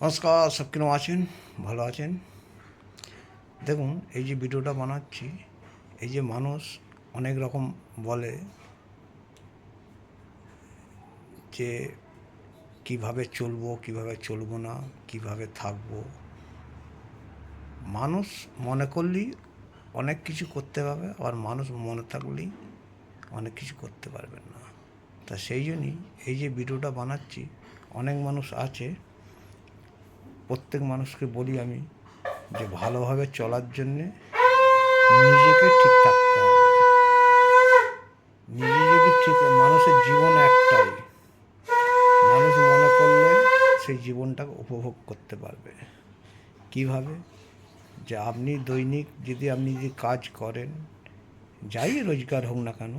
নমস্কার, সব কিরম আছেন? ভালো আছেন? দেখুন, এই যে ভিডিওটা বানাচ্ছি, এই যে মানুষ অনেক রকম বলে যে কিভাবে চলবো, কিভাবে চলবো না, কিভাবে থাকবো। মানুষ মনে করলেই অনেক কিছু করতে পারবে, আবার মানুষ মনে থাকলেই অনেক কিছু করতে পারবেন না। তা সেই জন্যই এই যে ভিডিওটা বানাচ্ছি, অনেক মানুষ আছে, প্রত্যেক মানুষকে বলি আমি যে ভালোভাবে চলার জন্যে নিজেকে ঠিক থাকতে হবে। নিজে যদি ঠিক, মানুষের জীবন একটাই, মানুষ মনে করলে সেই জীবনটাকে উপভোগ করতে পারবে। কিভাবে? যে আপনি দৈনিক যদি কাজ করেন, যাই রোজগার হোক না কেন,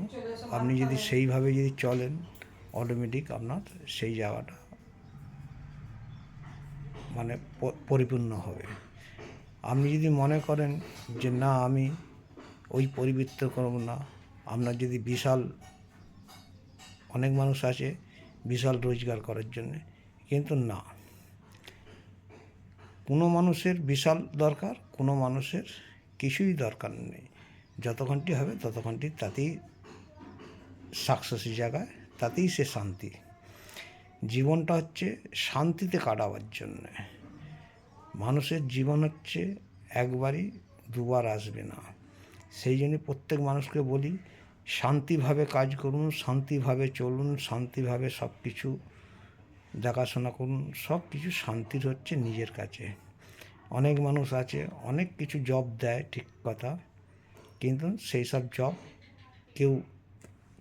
আপনি যদি সেইভাবে যদি চলেন, অটোমেটিক আপনার সেই জায়গাটা মানে পরিপূর্ণ হবে। আপনি যদি মনে করেন যে না, আমি ওই পরিবৃত্ত করব না, আপনার যদি বিশাল, অনেক মানুষ আছে বিশাল রোজগার করার জন্যে, কিন্তু না, কোনো মানুষের বিশাল দরকার, কোনো মানুষের কিছুই দরকার নেই। যতক্ষণটি হবে ততক্ষণটি তাতেই সাকসেসের জায়গায়, তাতেই সে শান্তি। জীবনটা হচ্ছে শান্তিতে কাটাবার জন্যে। মানুষের জীবন হচ্ছে একবারই, দুবার আসবে না। সেই জন্য প্রত্যেক মানুষকে বলি, শান্তিভাবে কাজ করুন, শান্তিভাবে চলুন, শান্তিভাবে সব কিছু দেখাশোনা করুন। সব কিছু শান্তির হচ্ছে নিজের কাছে। অনেক মানুষ আছে অনেক কিছু জব দেয়, ঠিক কথা, কিন্তু সেই সব জব কেউ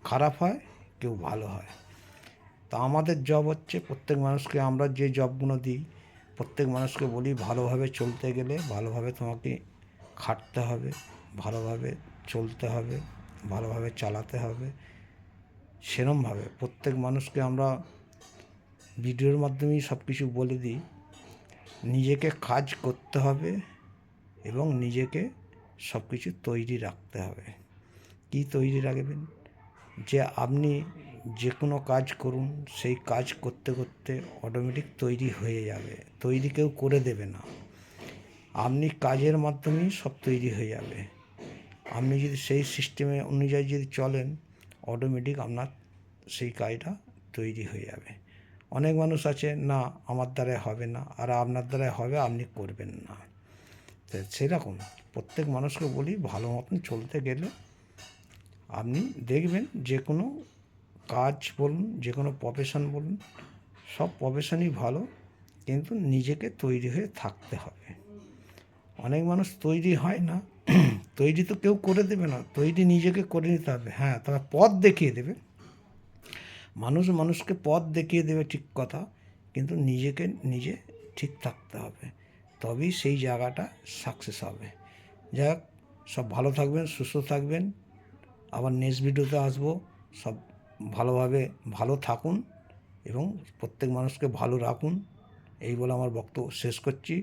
খারাপ হয়, কেউ ভালো হয়। তা আমাদের জব হচ্ছে, প্রত্যেক মানুষকে আমরা যে জবগুলো দিই, প্রত্যেক মানুষকে বলি ভালোভাবে চলতে গেলে ভালোভাবে তোমাকে খাটতে হবে, ভালোভাবে চলতে হবে, ভালোভাবে চালাতে হবে। সেরমভাবে প্রত্যেক মানুষকে আমরা ভিডিওর মাধ্যমেই সব কিছু বলে দিই। নিজেকে কাজ করতে হবে এবং নিজেকে সব কিছু তৈরি রাখতে হবে। কি তৈরি রাখবেন? যে আপনি যে কোনো কাজ করুন, সেই কাজ করতে করতে অটোমেটিক তৈরি হয়ে যাবে। তৈরি কেউ করে দেবে না, আপনি কাজের মাধ্যমেই সব তৈরি হয়ে যাবে। আপনি যদি সেই সিস্টেমে অনুযায়ী যদি চলেন, অটোমেটিক আপনার সেই কাজটা তৈরি হয়ে যাবে। অনেক মানুষ আছে না, আমার দ্বারাই হবে না, আর আপনার দ্বারাই হবে, আপনি করবেন না। তো সেরকম প্রত্যেক মানুষকে বলি, ভালো মতন চলতে গেলে আপনি দেখবেন যে কোনো কাজ বলুন, যে কোনো প্রফেশন বলুন, সব প্রফেশনই ভালো, কিন্তু নিজেকে তৈরি হয়ে থাকতে হবে। অনেক মানুষ তৈরি হয় না, তৈরি তো কেউ করে দেবে না, তৈরি নিজেকে করে নিতে হবে। হ্যাঁ, তবে পথ দেখিয়ে দেবে, মানুষ মানুষকে পথ দেখিয়ে দেবে, ঠিক কথা, কিন্তু নিজেকে নিজে ঠিক থাকতে হবে, তবেই সেই জায়গাটা সাকসেস হবে। যাক, সব ভালো থাকবেন, সুস্থ থাকবেন। আবার নেক্সট ভিডিওতে আসবো। সব ভালোভাবে ভালো থাকুন এবং প্রত্যেক মানুষকে ভালো রাখুন, এই বলে আমার বক্তব্য শেষ করছি।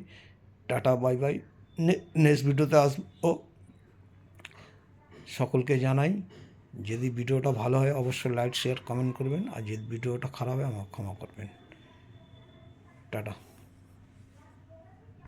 Tata, bye bye. নেক্সট ভিডিওতে আসবো। সকলকে জানাই, যদি ভিডিওটা ভালো হয় অবশ্যই লাইক, শেয়ার, কমেন্ট করবেন, আর যদি ভিডিওটা খারাপ হয় আমাকে ক্ষমা করবেন। টাটা।